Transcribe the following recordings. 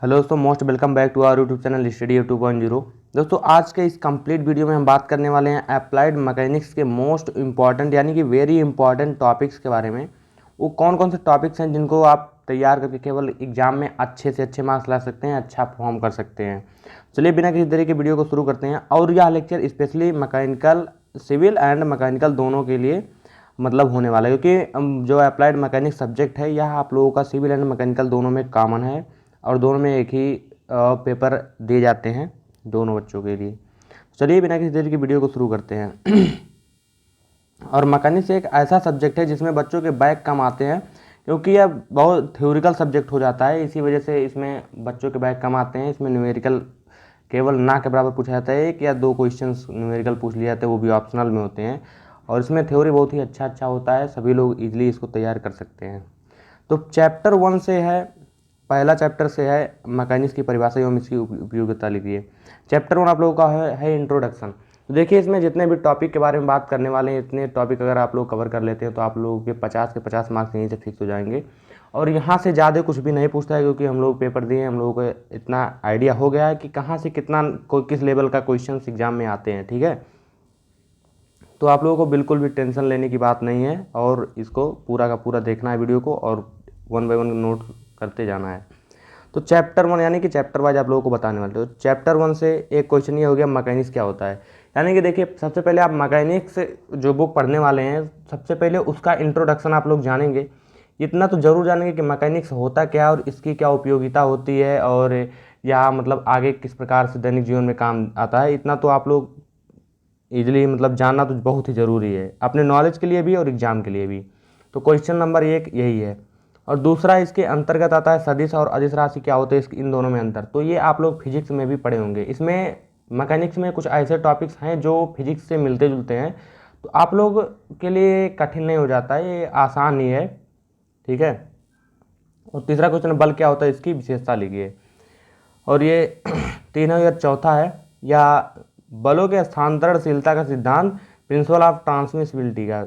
Hello दोस्तों, most welcome back to our YouTube channel study 2.0। दोस्तों, आज के इस कंप्लीट वीडियो में हम बात करने वाले हैं अप्लाइड मैकेनिक्स के मोस्ट इंपॉर्टेंट यानी कि वेरी इंपॉर्टेंट टॉपिक्स के बारे में। वो कौन कौन से टॉपिक्स हैं जिनको आप तैयार करके केवल एग्जाम में अच्छे से अच्छे मार्क्स ला सकते हैं, अच्छा परफॉर्म कर सकते हैं। चलिए बिना किसी देरी के वीडियो को शुरू करते हैं। और यह lecture specially mechanical, civil and mechanical दोनों के लिए मतलब होने वाला है, क्योंकि जो अप्लाइड मैकेनिक्स सब्जेक्ट है यह आप लोगों का सिविल एंड मैकेनिकल दोनों में कॉमन है और दोनों में एक ही पेपर दिए जाते हैं दोनों बच्चों के लिए। चलिए बिना किसी देरी की वीडियो को शुरू करते हैं। और मैकेनिक्स एक ऐसा सब्जेक्ट है जिसमें बच्चों के बैक कम आते हैं, क्योंकि यह बहुत थ्योरिकल सब्जेक्ट हो जाता है। इसी वजह से इसमें बच्चों के बैक कम आते हैं। इसमें न्यूमेरिकल केवल ना के बराबर पूछा जाता है, एक या दो क्वेश्चंस न्यूमेरिकल पूछ लिए जाते हैं, वो भी ऑप्शनल में होते हैं। और इसमें थ्योरी बहुत ही अच्छा होता है, सभी लोग इजीली इसको तैयार कर सकते हैं। तो चैप्टर 1 से है, पहला चैप्टर से है मैकेनिक्स की परिभाषा एवं इसकी उपयोगिता लिखिए। चैप्टर 1 आप लोगों का है इंट्रोडक्शन। तो देखिए, इसमें जितने भी टॉपिक के बारे में बात करने वाले हैं, इतने टॉपिक अगर आप लोग कवर कर लेते हैं तो आप लोगों के 50 के 50 मार्क्स यहीं से फिक्स हो जाएंगे। और यहाँ से ज़्यादा कुछ भी नहीं पूछता है, क्योंकि हम लोग पेपर दिए हैं, हम लोगों को इतना आइडिया हो गया है कि कहाँ से कितना किस लेवल का क्वेश्चन एग्जाम में आते हैं। ठीक है, तो आप लोगों को बिल्कुल भी टेंशन लेने की बात नहीं है और इसको पूरा का पूरा देखना है वीडियो को, और 1 बाय 1 नोट करते जाना है। तो चैप्टर 1 यानी कि चैप्टर वाइज आप लोगों को बताने वाले। तो चैप्टर 1 से एक क्वेश्चन ये हो गया, मैकेनिक्स क्या होता है। यानी कि देखिए, सबसे पहले आप मैकेनिक्स जो बुक पढ़ने वाले हैं, सबसे पहले उसका इंट्रोडक्शन आप लोग जानेंगे। इतना तो जरूर जानेंगे कि मैकेनिक्स होता क्या है और इसकी क्या उपयोगिता होती है, और या मतलब आगे किस प्रकार से दैनिक जीवन में काम आता है। इतना तो आप लोग इजीली मतलब जानना तो बहुत ही ज़रूरी है, अपने नॉलेज के लिए भी और एग्जाम के लिए भी। तो क्वेश्चन नंबर 1 यही है। और दूसरा इसके अंतर्गत आता है सदिश और अदिश राशि क्या होते हैं, इन दोनों में अंतर। तो ये आप लोग फिजिक्स में भी पढ़े होंगे। इसमें मैकेनिक्स में कुछ ऐसे टॉपिक्स हैं जो फिजिक्स से मिलते जुलते हैं, तो आप लोग के लिए कठिन नहीं हो जाता है, ये आसान ही है। ठीक है। और तीसरा क्वेश्चन, बल क्या होता है, इसकी विशेषता लिखिए। और ये 3004 है, या बलों के स्थानांतरणशीलता का सिद्धांत, प्रिंसिपल ऑफ ट्रांसमिसिबिलिटी का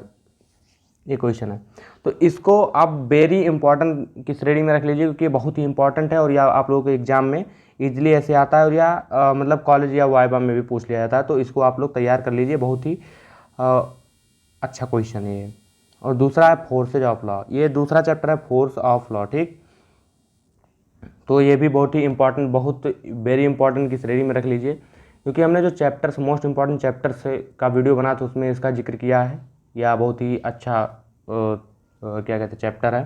ये क्वेश्चन है। तो इसको आप वेरी इंपॉर्टेंट की श्रेणी में रख लीजिए, क्योंकि ये बहुत ही इंपॉर्टेंट है और या आप लोगों के एग्जाम में इजीली ऐसे आता है, और या मतलब कॉलेज या वाइवा में भी पूछ लिया जाता है। तो इसको आप लोग तैयार कर लीजिए, बहुत ही अच्छा क्वेश्चन है ये। और दूसरा है फोर्सेज ऑफ लॉ, ये दूसरा चैप्टर है, फोर्स ऑफ लॉ। ठीक, तो ये भी बहुत ही इंपॉर्टेंट, बहुत वेरी इंपॉर्टेंट की श्रेणी में रख लीजिए, क्योंकि हमने जो चैप्टर्स मोस्ट इंपॉर्टेंट चैप्टर्स का वीडियो बना था उसमें इसका जिक्र किया है। या बहुत ही अच्छा क्या कहते हैं चैप्टर है।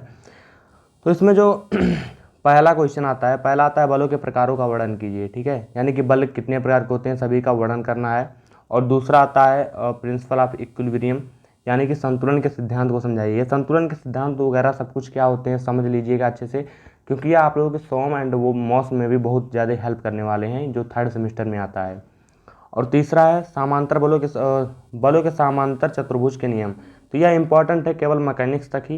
तो इसमें जो पहला क्वेश्चन आता है, पहला आता है बलों के प्रकारों का वर्णन कीजिए। ठीक है, यानी कि बल कितने प्रकार के होते हैं सभी का वर्णन करना है। और दूसरा आता है प्रिंसिपल ऑफ इक्विलिब्रियम, यानी कि संतुलन के सिद्धांत को समझाइए। ये संतुलन के सिद्धांत वगैरह सब कुछ क्या होते हैं समझ लीजिएगा अच्छे से, क्योंकि ये आप लोगों के सोम एंड वो मॉस में भी बहुत ज़्यादा हेल्प करने वाले हैं, जो 3rd सेमेस्टर में आता है। और तीसरा है समांतर बलों के समांतर चतुर्भुज के नियम। तो यह इंपॉर्टेंट है, केवल मैकेनिक्स तक ही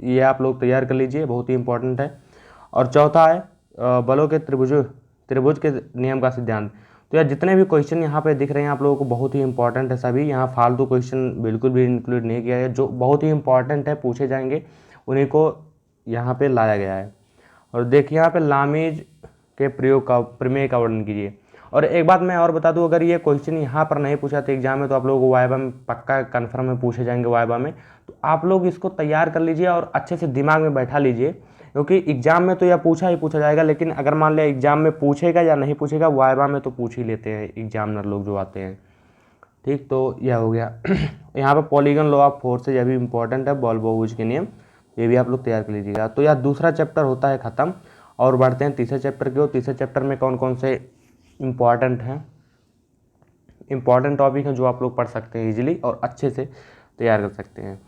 ये आप लोग तैयार कर लीजिए, बहुत ही इंपॉर्टेंट है। और चौथा है बलों के त्रिभुज के नियम का सिद्धांत। तो यार जितने भी क्वेश्चन यहाँ पे दिख रहे हैं आप लोगों को बहुत ही इंपॉर्टेंट है सभी, यहाँ फालतू क्वेश्चन बिल्कुल भी इंक्लूड नहीं किया है, जो बहुत ही इंपॉर्टेंट है पूछे जाएंगे उन्हीं को यहाँ पे लाया गया है। और देखिए यहाँ पे लामीज के प्रमेय का वर्णन कीजिए। और एक बात मैं और बता दूं, अगर ये क्वेश्चन यहाँ पर नहीं पूछा था एग्जाम में, तो आप लोगों को वाइवा में पक्का कन्फर्म में पूछे जाएंगे वाइवा में। तो आप लोग इसको तैयार कर लीजिए और अच्छे से दिमाग में बैठा लीजिए, क्योंकि एग्जाम में तो यह पूछा ही पूछा जाएगा, लेकिन अगर मान लिया एग्जाम में पूछेगा या नहीं पूछेगा, वाइवा में तो पूछ ही लेते हैं एग्जामिनर लोग जो आते हैं। ठीक, तो यह हो गया। यहाँ पर पॉलीगन लॉ ऑफ फोर्सेज, यह भी इंपॉर्टेंट है, बॉल बहुभुज के नियम, ये भी आप लोग तैयार कर लीजिएगा। तो यह दूसरा चैप्टर होता है ख़त्म, और बढ़ते हैं तीसरे चैप्टर की ओर। तीसरे चैप्टर में कौन कौन से इंपॉर्टेंट टॉपिक हैं जो आप लोग पढ़ सकते हैं इजीली और अच्छे से तैयार कर सकते हैं।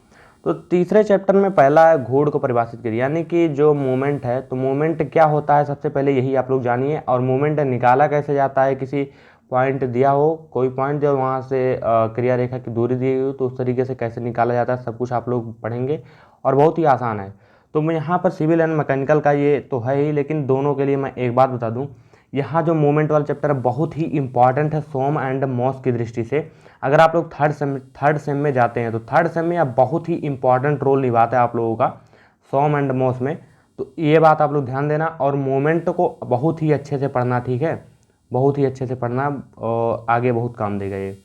तो तीसरे चैप्टर में पहला है घूर्ण को परिभाषित करिए, यानी कि जो मूवमेंट है, तो मूवमेंट क्या होता है सबसे पहले यही आप लोग जानिए। और मूवमेंट निकाला कैसे जाता है, किसी पॉइंट दिया हो, कोई पॉइंट जो वहाँ से क्रिया रेखा की दूरी दी गई हो, तो उस तरीके से कैसे निकाला जाता है सब कुछ आप लोग पढ़ेंगे, और बहुत ही आसान है। तो मैं यहाँ पर सिविल एंड मैकेनिकल का ये तो है ही, लेकिन दोनों के लिए मैं एक बात बता दूँ, यहाँ जो मूवमेंट वाला चैप्टर है बहुत ही इंपॉर्टेंट है सोम एंड मॉस की दृष्टि से। अगर आप लोग थर्ड सेम में जाते हैं, तो थर्ड सेम में यह बहुत ही इंपॉर्टेंट रोल निभाता है आप लोगों का सोम एंड मॉस में। तो ये बात आप लोग ध्यान देना, और मोमेंट को बहुत ही अच्छे से पढ़ना, ठीक है, बहुत ही अच्छे से पढ़ना, और आगे बहुत काम देगा ये।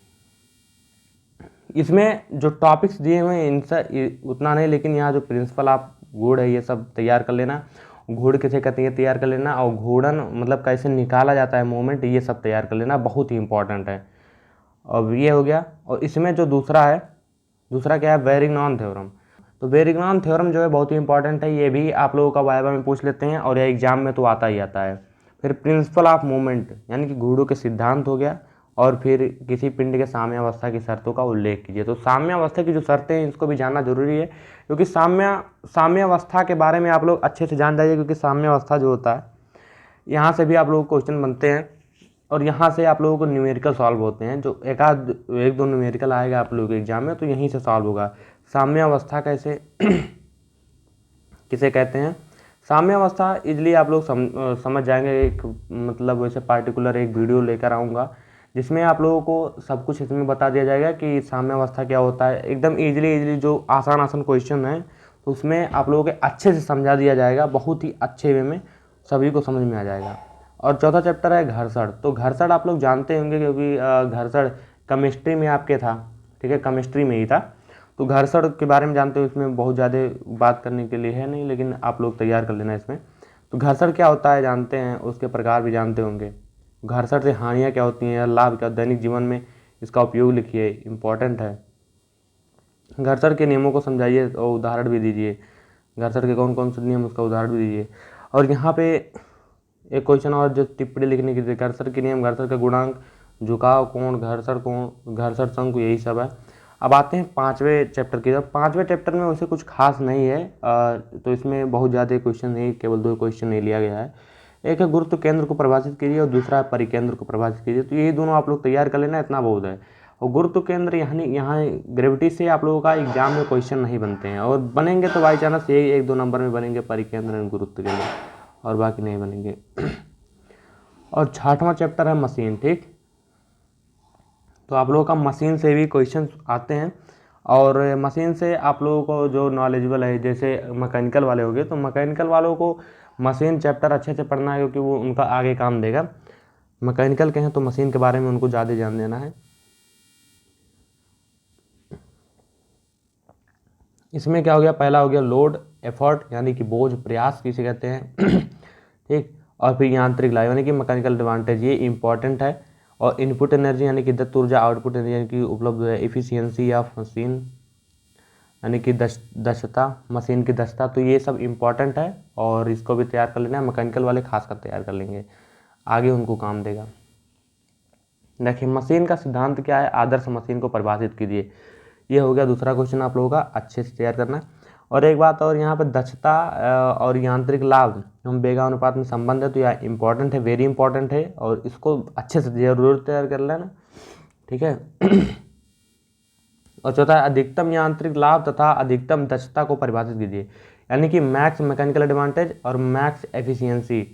इसमें जो टॉपिक्स दिए हुए हैं इनसे उतना नहीं, लेकिन यहाँ जो प्रिंसिपल आप गुड़ है ये सब तैयार कर लेना, घूड़ किसे कहते हैं तैयार कर लेना, और घूर्णन मतलब कैसे निकाला जाता है मोमेंट, ये सब तैयार कर लेना, बहुत ही इंपॉर्टेंट है। अब ये हो गया। और इसमें जो दूसरा है, दूसरा क्या है, वेरिग्नॉन थ्योरम। तो वेरिग्नॉन थ्योरम जो है बहुत ही इंपॉर्टेंट है, ये भी आप लोगों का वाइवा में पूछ लेते हैं और ये एग्जाम में तो आता ही आता है। फिर प्रिंसिपल ऑफ मूवमेंट यानी कि घूर्णों के सिद्धांत हो गया, और फिर किसी पिंड के साम्यावस्था की शर्तों का उल्लेख कीजिए। तो साम्यावस्था की जो शर्तें हैं इसको भी जानना जरूरी है, क्योंकि साम्यावस्था के बारे में आप लोग अच्छे से जान जाइए, क्योंकि साम्यावस्था जो होता है यहाँ से भी आप लोगों को क्वेश्चन बनते हैं, और यहाँ से आप लोगों को न्यूमेरिकल सॉल्व होते हैं, जो एक दो न्यूमेरिकल आएगा आप लोगों के एग्जाम में, तो यहीं से सॉल्व होगा। साम्यावस्था कैसे किसे कहते हैं, साम्यावस्था इजली आप लोग समझ जाएंगे। एक मतलब वैसे पार्टिकुलर एक वीडियो लेकर आऊँगा जिसमें आप लोगों को सब कुछ इसमें बता दिया जाएगा कि साम्यावस्था क्या होता है, एकदम इजली जो आसान क्वेश्चन है तो उसमें आप लोगों के अच्छे से समझा दिया जाएगा, बहुत ही अच्छे वे में सभी को समझ में आ जाएगा। और चौथा चैप्टर है घर्षण। तो घर्षण आप लोग जानते होंगे, क्योंकि घर्षण केमिस्ट्री में आपके था, ठीक है, केमिस्ट्री में ही था, तो घर्षण के बारे में जानते हो। इसमें बहुत ज़्यादा बात करने के लिए है नहीं, लेकिन आप लोग तैयार कर लेना इसमें। तो घर्षण क्या होता है जानते हैं, उसके प्रकार भी जानते होंगे। घर्षण से हानियाँ क्या होती हैं, लाभ क्या, दैनिक जीवन में इसका उपयोग लिखिए, इम्पॉर्टेंट है। घर्षण के नियमों को समझाइए और उदाहरण भी दीजिए, घर्षण के कौन कौन से नियम उसका उदाहरण भी दीजिए। और यहाँ पे एक क्वेश्चन और जो टिप्पणी लिखने की थी, घर्षण के नियम, घर्षण का गुणांक, झुकाव कोण, घर्षण शंकु, यही सब है। अब आते हैं पाँचवें चैप्टर की तरफ। पाँचवें चैप्टर में वैसे कुछ खास नहीं है, तो इसमें बहुत ज़्यादा क्वेश्चन नहीं, केवल 2 क्वेश्चन नहीं लिया गया है। एक है गुरुत्व केंद्र को परिभाषित कीजिए और दूसरा है परिकेंद्र को परिभाषित कीजिए। तो यही दोनों आप लोग तैयार कर लेना, इतना बहुत है। और गुरुत्व केंद्र यानी यहाँ ग्रेविटी से आप लोगों का एग्जाम में क्वेश्चन नहीं बनते हैं, और बनेंगे तो बाई चांस यही 1-2 नंबर में बनेंगे, परिकेंद्र और गुरुत्व केंद्र, और बाकी नहीं बनेंगे। और 6वां चैप्टर है मशीन, ठीक। तो आप लोगों का मशीन से भी क्वेश्चन आते हैं, और मशीन से आप लोगों को जो नॉलेजेबल है, जैसे मैकेनिकल वाले हो गए, तो मैकेनिकल वालों को मशीन चैप्टर अच्छे से पढ़ना है, क्योंकि वो उनका आगे काम देगा। मैकेनिकल के हैं तो मशीन के बारे में उनको ज़्यादा जान देना है। इसमें क्या हो गया, पहला हो गया लोड एफर्ट यानी कि बोझ, प्रयास किसे कहते हैं ठीक। और फिर यांत्रिक लाभ यानी कि मैकेनिकल एडवांटेज, ये इंपॉर्टेंट है। और इनपुट एनर्जी यानी कि दत्त ऊर्जा, आउटपुट एनर्जी यानी कि उपलब्ध है। इफिशियंसी ऑफ मशीन यानी कि दक्षता, मशीन की दक्षता, तो ये सब इम्पॉर्टेंट है, और इसको भी तैयार कर लेना है। मैकेनिकल वाले खासकर तैयार कर लेंगे, आगे उनको काम देगा। देखिए मशीन का सिद्धांत क्या है, आदर्श मशीन को परिभाषित कीजिए, ये हो गया दूसरा क्वेश्चन आप लोगों का, अच्छे से तैयार करना है। और एक बात और, यहाँ पर दक्षता और यांत्रिक लाभ हम बेगानुपात में संबंध है, तो यह इंपॉर्टेंट है, वेरी इंपॉर्टेंट है, और इसको अच्छे से जरूर तैयार कर लेना, ठीक है। और चौथा है अधिकतम यांत्रिक लाभ तथा अधिकतम दक्षता को परिभाषित कीजिए, यानी कि मैक्स मैकेनिकल एडवांटेज और मैक्स एफिशिएंसी,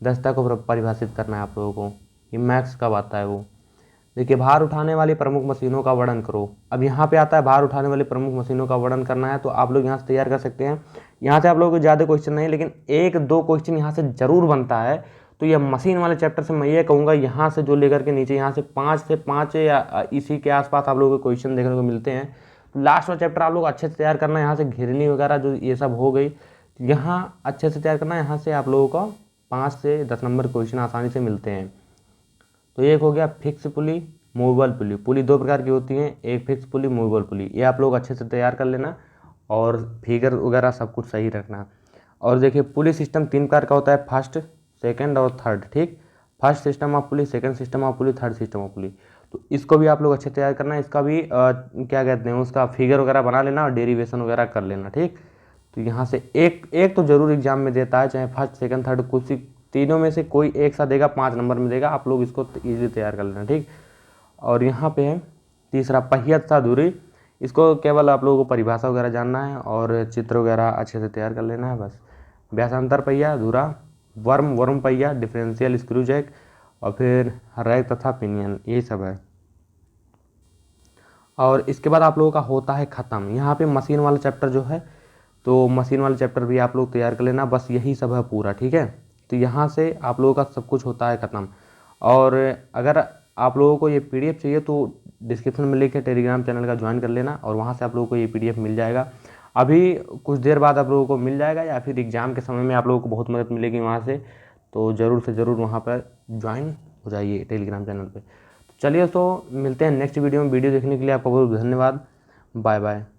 दक्षता को परिभाषित करना है आप लोगों को। ये मैक्स कब आता है वो, देखिए भार उठाने वाली प्रमुख मशीनों का वर्णन करो। अब यहाँ पे आता है भार उठाने वाली प्रमुख मशीनों का वर्णन करना है, तो आप लोग यहाँ से तैयार कर सकते हैं। यहाँ से आप लोगों को ज़्यादा क्वेश्चन नहीं, लेकिन 1-2 क्वेश्चन यहाँ से जरूर बनता है। तो यह मशीन वाले चैप्टर से मैं ये कहूँगा, यहाँ से जो लेकर के नीचे यहाँ से 5 या इसी के आसपास आप लोगों को क्वेश्चन देखने को मिलते हैं। तो लास्ट वाला चैप्टर आप लोग अच्छे से तैयार करना है। यहाँ से घिरनी वगैरह जो ये सब हो गई, यहाँ अच्छे से तैयार करना है। यहाँ से आप लोगों को 5 से 10 नंबर क्वेश्चन आसानी से मिलते हैं। तो एक हो गया फिक्स पुली, मूवेबल पुली। पुली 2 प्रकार की होती हैं, एक फिक्स पुली, मूवेबल पुली, ये आप लोग अच्छे से तैयार कर लेना, और फिगर वगैरह सब कुछ सही रखना। और देखिए पुली सिस्टम 3 प्रकार का होता है, फर्स्ट, सेकंड और थर्ड, ठीक। First system of pulley, second system of pulley, third system of pulley. तो इसको भी आप लोग अच्छे तैयार करना है। इसका भी क्या कहते हैं, उसका फिगर वगैरह बना लेना और डेरिवेशन वगैरह कर लेना, ठीक। तो यहाँ से एक तो जरूर एग्जाम में देता है, चाहे फर्स्ट सेकंड थर्ड, कुछ तीनों में से कोई एक सा देगा, 5 नंबर में देगा। आप लोग इसको ईजिली तैयार कर लेना, ठीक। और यहाँ पे है तीसरा पहिया तथा धुरी, इसको केवल आप लोगों को परिभाषा वगैरह जानना है और चित्र वगैरह अच्छे से तैयार कर लेना है बस। व्यासांतर पहिया, धुरा, वर्म पहिया, डिफरेंशियल स्क्रू जैक, और फिर रैक तथा पिनियन, ये सब है। और इसके बाद आप लोगों का होता है ख़त्म। यहाँ पे मशीन वाला चैप्टर जो है, तो मशीन वाला चैप्टर भी आप लोग तैयार कर लेना। बस यही सब है पूरा, ठीक है। तो यहाँ से आप लोगों का सब कुछ होता है ख़त्म। और अगर आप लोगों को ये PDF चाहिए तो डिस्क्रिप्शन में लिंक है, टेलीग्राम चैनल का ज्वाइन कर लेना और वहाँ से आप लोगों को ये PDF मिल जाएगा। अभी कुछ देर बाद आप लोगों को मिल जाएगा, या फिर एग्ज़ाम के समय में आप लोगों को बहुत मदद मिलेगी वहाँ से। तो ज़रूर से ज़रूर वहाँ पर ज्वाइन हो जाइए टेलीग्राम चैनल पे। चलिए तो मिलते हैं नेक्स्ट वीडियो में। वीडियो देखने के लिए आपका बहुत धन्यवाद। Bye bye.